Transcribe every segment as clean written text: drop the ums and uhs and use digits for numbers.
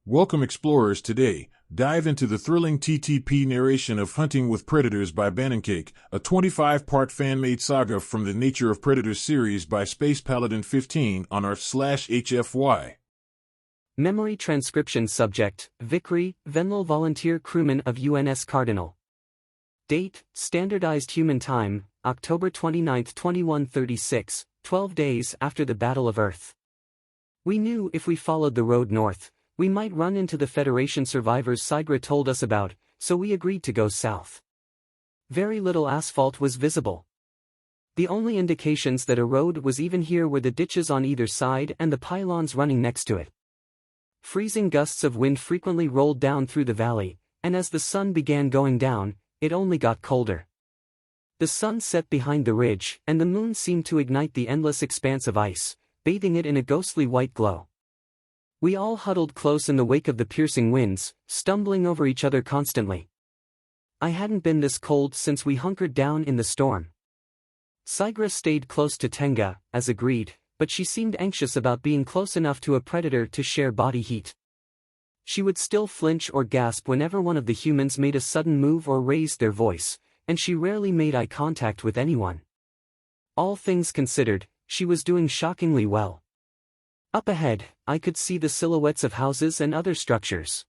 Welcome explorers. Today, dive into the thrilling TTP narration of Hunting with Predators by Banancake, a 25-part fan-made saga from the Nature of Predators series by Spacepaladin15 on r/HFY. Memory transcription subject, Vikri, Venlil volunteer crewman of UNS Cardinal. Date, standardized human time, October 29, 2136, 12 days after the Battle of Earth. We knew if we followed the road north, we might run into the Federation survivors Sigra told us about, so we agreed to go south. Very little asphalt was visible. The only indications that a road was even here were the ditches on either side and the pylons running next to it. Freezing gusts of wind frequently rolled down through the valley, and as the sun began going down, it only got colder. The sun set behind the ridge, and the moon seemed to ignite the endless expanse of ice, bathing it in a ghostly white glow. We all huddled close in the wake of the piercing winds, stumbling over each other constantly. I hadn't been this cold since we hunkered down in the storm. Sigra stayed close to Tenga, as agreed, but she seemed anxious about being close enough to a predator to share body heat. She would still flinch or gasp whenever one of the humans made a sudden move or raised their voice, and she rarely made eye contact with anyone. All things considered, she was doing shockingly well. Up ahead, I could see the silhouettes of houses and other structures.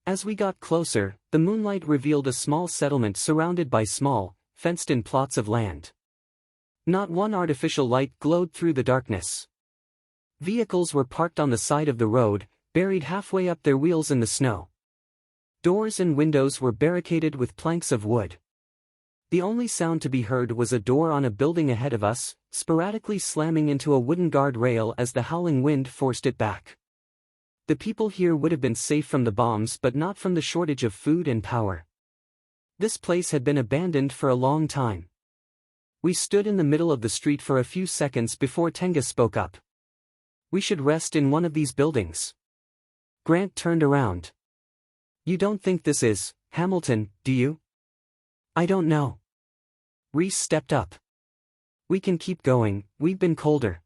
As we got closer, the moonlight revealed a small settlement surrounded by small, fenced-in plots of land. Not one artificial light glowed through the darkness. Vehicles were parked on the side of the road, buried halfway up their wheels in the snow. Doors and windows were barricaded with planks of wood. The only sound to be heard was a door on a building ahead of us, sporadically slamming into a wooden guard rail as the howling wind forced it back. The people here would have been safe from the bombs but not from the shortage of food and power. This place had been abandoned for a long time. We stood in the middle of the street for a few seconds before Tenga spoke up. "We should rest in one of these buildings." Grant turned around. "You don't think this is Hamilton, do you?" "I don't know." Reese stepped up. "We can keep going, we've been colder.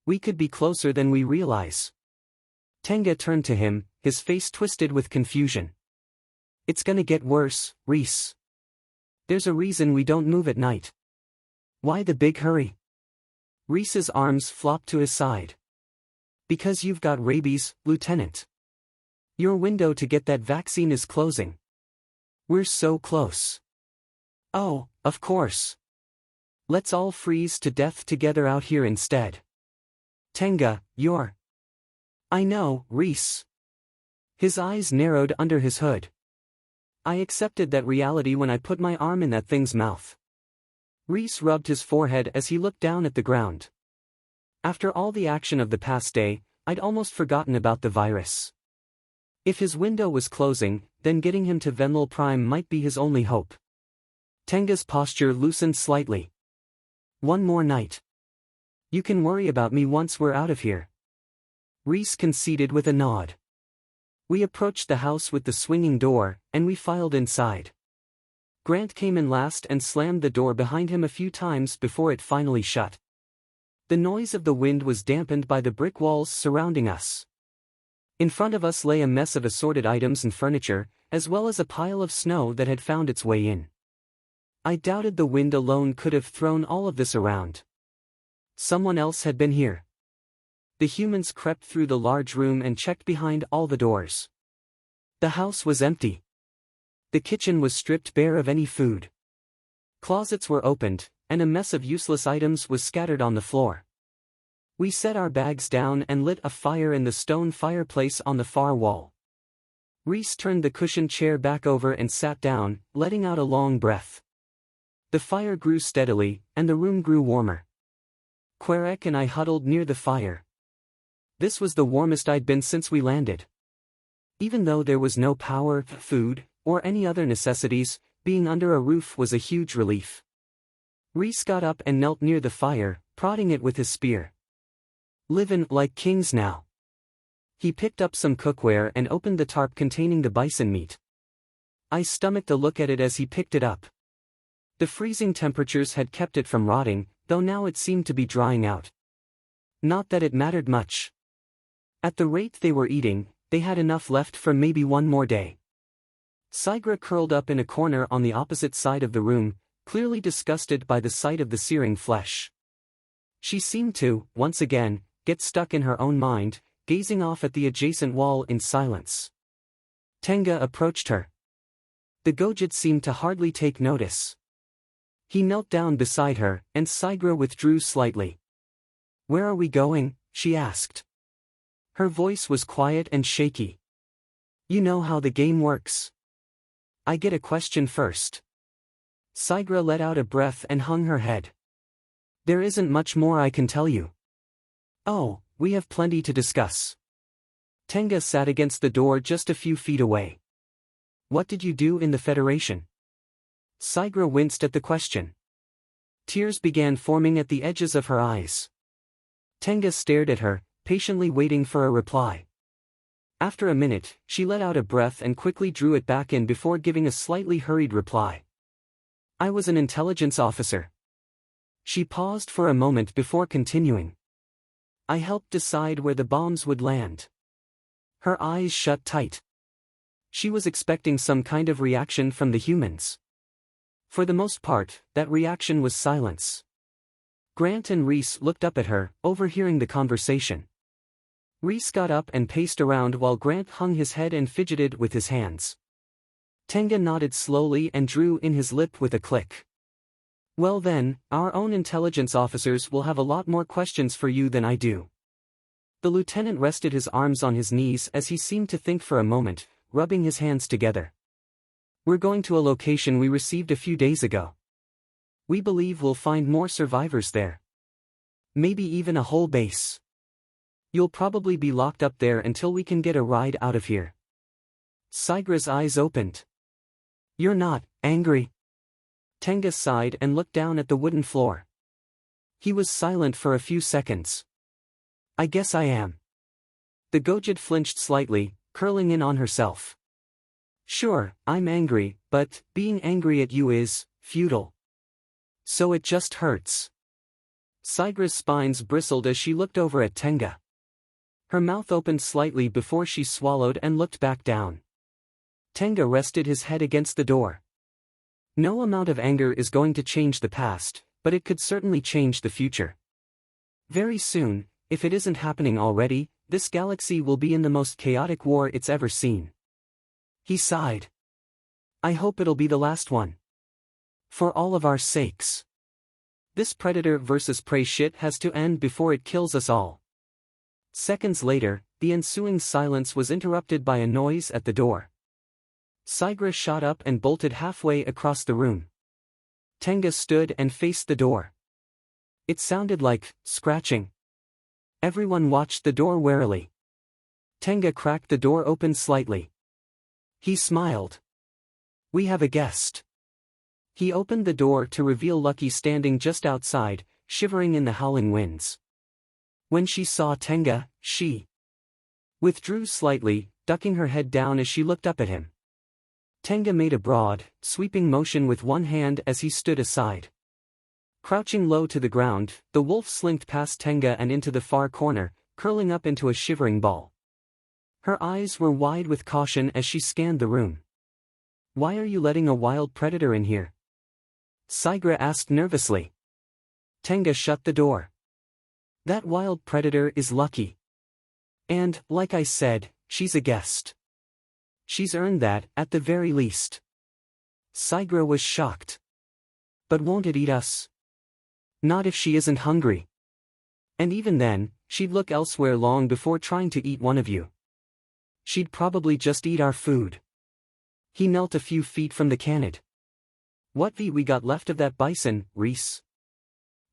We could be closer than we realize." Tenga turned to him, his face twisted with confusion. "It's gonna get worse, Reese. There's a reason we don't move at night." "Why the big hurry?" Reese's arms flopped to his side. "Because you've got rabies, Lieutenant. Your window to get that vaccine is closing. We're so close." "Oh, of course. Let's all freeze to death together out here instead." "Tenga, you're—" "I know, Reese." His eyes narrowed under his hood. "I accepted that reality when I put my arm in that thing's mouth." Reese rubbed his forehead as he looked down at the ground. After all the action of the past day, I'd almost forgotten about the virus. If his window was closing, then getting him to Venlil Prime might be his only hope. Tenga's posture loosened slightly. "One more night. You can worry about me once we're out of here." Reese conceded with a nod. We approached the house with the swinging door, and we filed inside. Grant came in last and slammed the door behind him a few times before it finally shut. The noise of the wind was dampened by the brick walls surrounding us. In front of us lay a mess of assorted items and furniture, as well as a pile of snow that had found its way in. I doubted the wind alone could have thrown all of this around. Someone else had been here. The humans crept through the large room and checked behind all the doors. The house was empty. The kitchen was stripped bare of any food. Closets were opened, and a mess of useless items was scattered on the floor. We set our bags down and lit a fire in the stone fireplace on the far wall. Reese turned the cushioned chair back over and sat down, letting out a long breath. The fire grew steadily, and the room grew warmer. Querek and I huddled near the fire. This was the warmest I'd been since we landed. Even though there was no power, food, or any other necessities, being under a roof was a huge relief. Reese got up and knelt near the fire, prodding it with his spear. "Livin' like kings now." He picked up some cookware and opened the tarp containing the bison meat. I stomached a look at it as he picked it up. The freezing temperatures had kept it from rotting, though now it seemed to be drying out. Not that it mattered much. At the rate they were eating, They had enough left for maybe one more day. Sigra curled up in a corner on the opposite side of the room, clearly disgusted by the sight of the searing flesh. She seemed to, once again, get stuck in her own mind, gazing off at the adjacent wall in silence. Tenga approached her. The Gojit seemed to hardly take notice. He knelt down beside her, and Sigra withdrew slightly. "Where are we going?" she asked. Her voice was quiet and shaky. "You know how the game works. I get a question first." Sigra let out a breath and hung her head. "There isn't much more I can tell you." "Oh, we have plenty to discuss." Tenga sat against the door just a few feet away. "What did you do in the Federation?" Sigra winced at the question. Tears began forming at the edges of her eyes. Tenga stared at her, patiently waiting for a reply. After a minute, she let out a breath and quickly drew it back in before giving a slightly hurried reply. "I was an intelligence officer." She paused for a moment before continuing. "I helped decide where the bombs would land." Her eyes shut tight. She was expecting some kind of reaction from the humans. For the most part, that reaction was silence. Grant and Reese looked up at her, overhearing the conversation. Reese got up and paced around while Grant hung his head and fidgeted with his hands. Tenga nodded slowly and drew in his lip with a click. "Well then, our own intelligence officers will have a lot more questions for you than I do." The lieutenant rested his arms on his knees as he seemed to think for a moment, rubbing his hands together. "We're going to a location we received a few days ago. We believe we'll find more survivors there. Maybe even a whole base. You'll probably be locked up there until we can get a ride out of here." Sigra's eyes opened. "You're not angry?" Tenga sighed and looked down at the wooden floor. He was silent for a few seconds. "I guess I am." The Gojid flinched slightly, curling in on herself. "Sure, I'm angry, but being angry at you is futile. So it just hurts." Sigra's spines bristled as she looked over at Tenga. Her mouth opened slightly before she swallowed and looked back down. Tenga rested his head against the door. No amount of anger is going to change the past, but it could certainly change the future. Very soon, if it isn't happening already, this galaxy will be in the most chaotic war it's ever seen. He sighed. "I hope it'll be the last one. For all of our sakes. This predator versus prey shit has to end before it kills us all." Seconds later, the ensuing silence was interrupted by a noise at the door. Sigra shot up and bolted halfway across the room. Tenga stood and faced the door. It sounded like scratching. Everyone watched the door warily. Tenga cracked the door open slightly. He smiled. "We have a guest." He opened the door to reveal Lucky standing just outside, shivering in the howling winds. When she saw Tenga, she withdrew slightly, ducking her head down as she looked up at him. Tenga made a broad, sweeping motion with one hand as he stood aside. Crouching low to the ground, the wolf slinked past Tenga and into the far corner, curling up into a shivering ball. Her eyes were wide with caution as she scanned the room. "Why are you letting a wild predator in here?" Sigra asked nervously. Tenga shut the door. "That wild predator is Lucky. And, like I said, she's a guest. She's earned that, at the very least." Sigra was shocked. "But won't it eat us?" "Not if she isn't hungry. And even then, she'd look elsewhere long before trying to eat one of you. She'd probably just eat our food." He knelt a few feet from the canid. "What we got left of that bison, Reese?"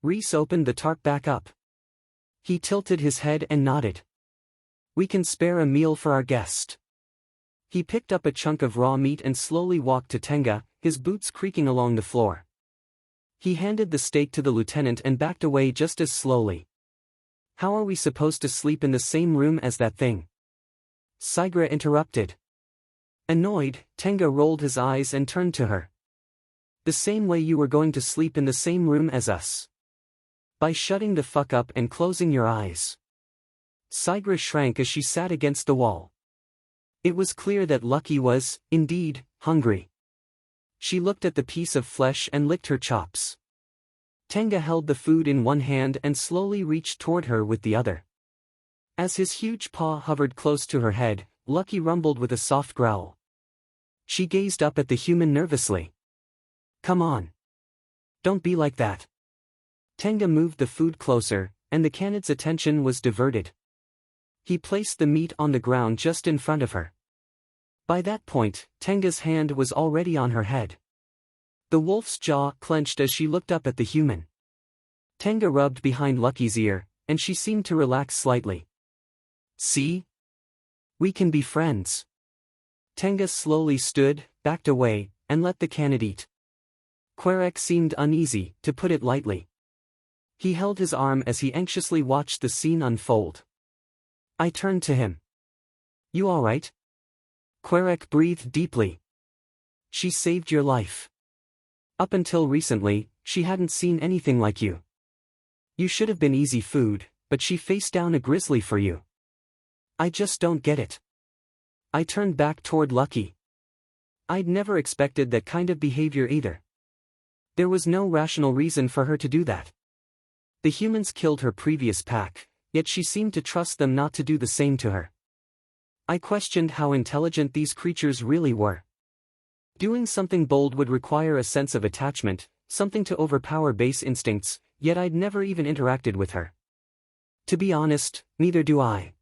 Reese opened the tarp back up. He tilted his head and nodded. "We can spare a meal for our guest." He picked up a chunk of raw meat and slowly walked to Tenga, his boots creaking along the floor. He handed the steak to the lieutenant and backed away just as slowly. "How are we supposed to sleep in the same room as that thing?" Sigra interrupted. Annoyed, Tenga rolled his eyes and turned to her. "The same way you were going to sleep in the same room as us. By shutting the fuck up and closing your eyes." Sigra shrank as she sat against the wall. It was clear that Lucky was, indeed, hungry. She looked at the piece of flesh and licked her chops. Tenga held the food in one hand and slowly reached toward her with the other. As his huge paw hovered close to her head, Lucky rumbled with a soft growl. She gazed up at the human nervously. "Come on. Don't be like that." Tenga moved the food closer, and the canid's attention was diverted. He placed the meat on the ground just in front of her. By that point, Tenga's hand was already on her head. The wolf's jaw clenched as she looked up at the human. Tenga rubbed behind Lucky's ear, and she seemed to relax slightly. "See? We can be friends." Tenga slowly stood, backed away, and let the canid eat. Querek seemed uneasy, to put it lightly. He held his arm as he anxiously watched the scene unfold. I turned to him. "You all right?" Querek breathed deeply. "She saved your life. Up until recently, she hadn't seen anything like you. You should have been easy food, but she faced down a grizzly for you. I just don't get it." I turned back toward Lucky. I'd never expected that kind of behavior either. There was no rational reason for her to do that. The humans killed her previous pack, yet she seemed to trust them not to do the same to her. I questioned how intelligent these creatures really were. Doing something bold would require a sense of attachment, something to overpower base instincts, yet I'd never even interacted with her. To be honest, neither do I.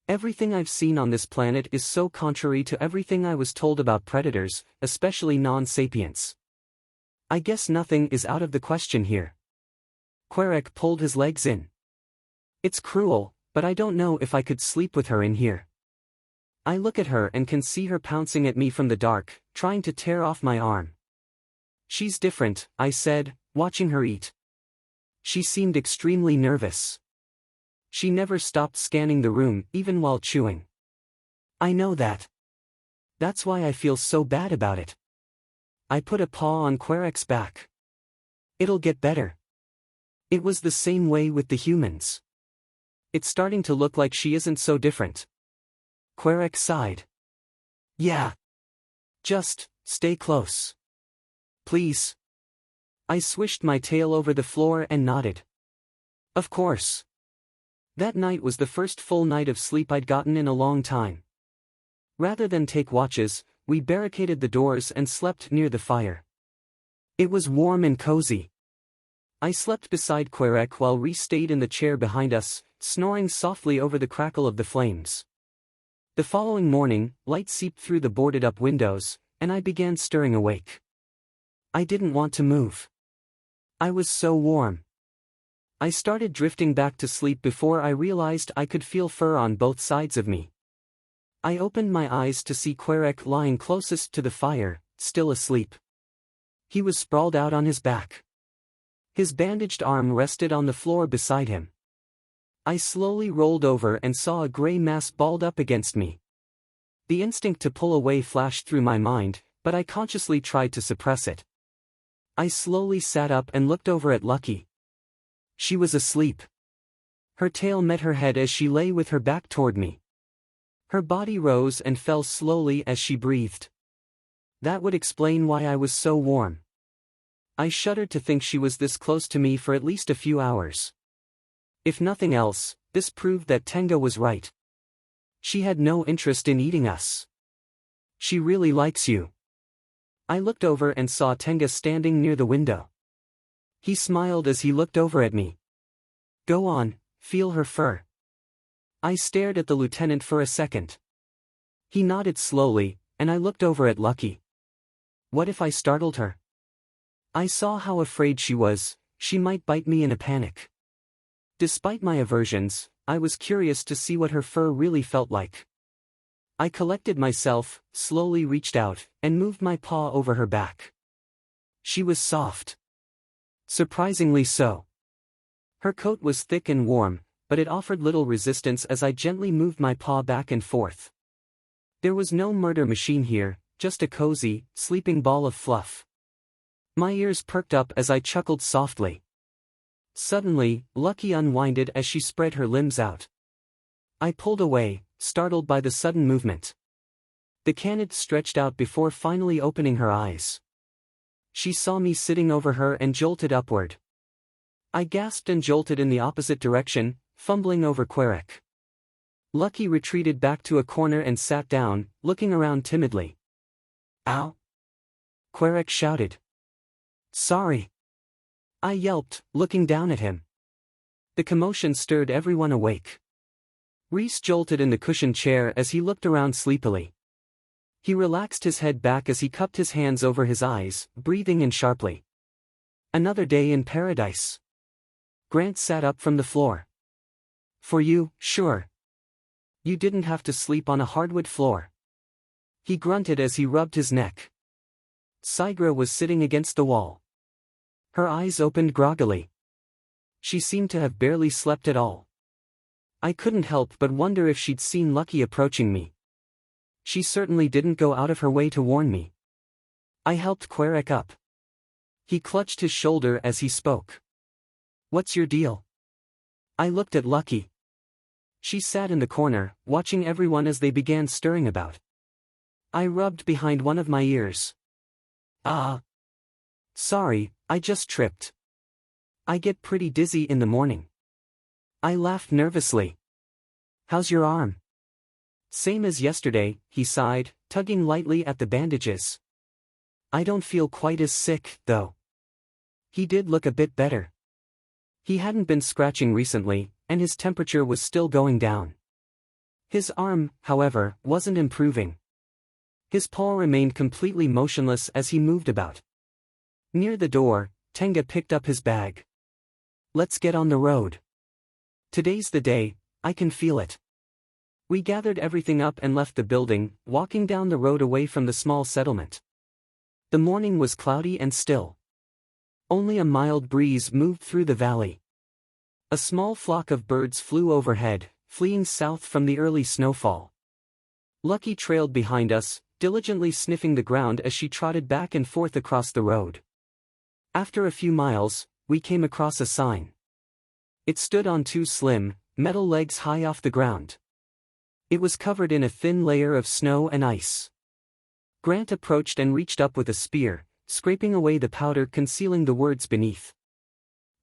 Everything I've seen on this planet is so contrary to everything I was told about predators, especially non-sapients. I guess nothing is out of the question here. Querek pulled his legs in. It's cruel, but I don't know if I could sleep with her in here. I look at her and can see her pouncing at me from the dark, trying to tear off my arm. She's different, I said, watching her eat. She seemed extremely nervous. She never stopped scanning the room, even while chewing. I know that. That's why I feel so bad about it. I put a paw on Querek's back. It'll get better. It was the same way with the humans. It's starting to look like she isn't so different. Querek sighed. Yeah. Just, stay close. Please. I swished my tail over the floor and nodded. Of course. That night was the first full night of sleep I'd gotten in a long time. Rather than take watches, we barricaded the doors and slept near the fire. It was warm and cozy. I slept beside Querek while Ree stayed in the chair behind us, snoring softly over the crackle of the flames. The following morning, light seeped through the boarded-up windows, and I began stirring awake. I didn't want to move. I was so warm. I started drifting back to sleep before I realized I could feel fur on both sides of me. I opened my eyes to see Querek lying closest to the fire, still asleep. He was sprawled out on his back. His bandaged arm rested on the floor beside him. I slowly rolled over and saw a gray mass balled up against me. The instinct to pull away flashed through my mind, but I consciously tried to suppress it. I slowly sat up and looked over at Lucky. She was asleep. Her tail met her head as she lay with her back toward me. Her body rose and fell slowly as she breathed. That would explain why I was so warm. I shuddered to think she was this close to me for at least a few hours. If nothing else, this proved that Tenga was right. She had no interest in eating us. She really likes you. I looked over and saw Tenga standing near the window. He smiled as he looked over at me. Go on, feel her fur. I stared at the lieutenant for a second. He nodded slowly, and I looked over at Lucky. What if I startled her? I saw how afraid she was. She might bite me in a panic. Despite my aversions, I was curious to see what her fur really felt like. I collected myself, slowly reached out, and moved my paw over her back. She was soft. Surprisingly so. Her coat was thick and warm, but it offered little resistance as I gently moved my paw back and forth. There was no murder machine here, just a cozy, sleeping ball of fluff. My ears perked up as I chuckled softly. Suddenly, Lucky unwinded as she spread her limbs out. I pulled away, startled by the sudden movement. The canid stretched out before finally opening her eyes. She saw me sitting over her and jolted upward. I gasped and jolted in the opposite direction, fumbling over Querek. Lucky retreated back to a corner and sat down, looking around timidly. "Ow!" Querek shouted. "Sorry," I yelped, looking down at him. The commotion stirred everyone awake. Reese jolted in the cushioned chair as he looked around sleepily. He relaxed his head back as he cupped his hands over his eyes, breathing in sharply. "Another day in paradise." Grant sat up from the floor. "For you, sure. You didn't have to sleep on a hardwood floor." He grunted as he rubbed his neck. Sigra was sitting against the wall. Her eyes opened groggily. She seemed to have barely slept at all. I couldn't help but wonder if she'd seen Lucky approaching me. She certainly didn't go out of her way to warn me. I helped Querek up. He clutched his shoulder as he spoke. "What's your deal?" I looked at Lucky. She sat in the corner, watching everyone as they began stirring about. I rubbed behind one of my ears. Sorry, I just tripped. I get pretty dizzy in the morning." I laughed nervously. "How's your arm?" "Same as yesterday," he sighed, tugging lightly at the bandages. "I don't feel quite as sick, though." He did look a bit better. He hadn't been scratching recently, and his temperature was still going down. His arm, however, wasn't improving. His paw remained completely motionless as he moved about. Near the door, Tenga picked up his bag. "Let's get on the road. Today's the day, I can feel it." We gathered everything up and left the building, walking down the road away from the small settlement. The morning was cloudy and still. Only a mild breeze moved through the valley. A small flock of birds flew overhead, fleeing south from the early snowfall. Lucky trailed behind us, diligently sniffing the ground as she trotted back and forth across the road. After a few miles, we came across a sign. It stood on two slim, metal legs high off the ground. It was covered in a thin layer of snow and ice. Grant approached and reached up with a spear, scraping away the powder concealing the words beneath.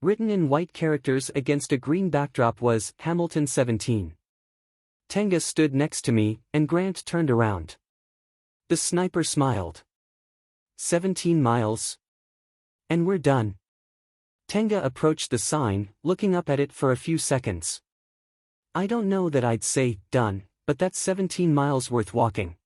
Written in white characters against a green backdrop was Hamilton 17. Tenga stood next to me, and Grant turned around. The sniper smiled. 17 miles. And we're done. Tenga approached the sign, looking up at it for a few seconds. "I don't know that I'd say, done, but that's 17 miles worth walking."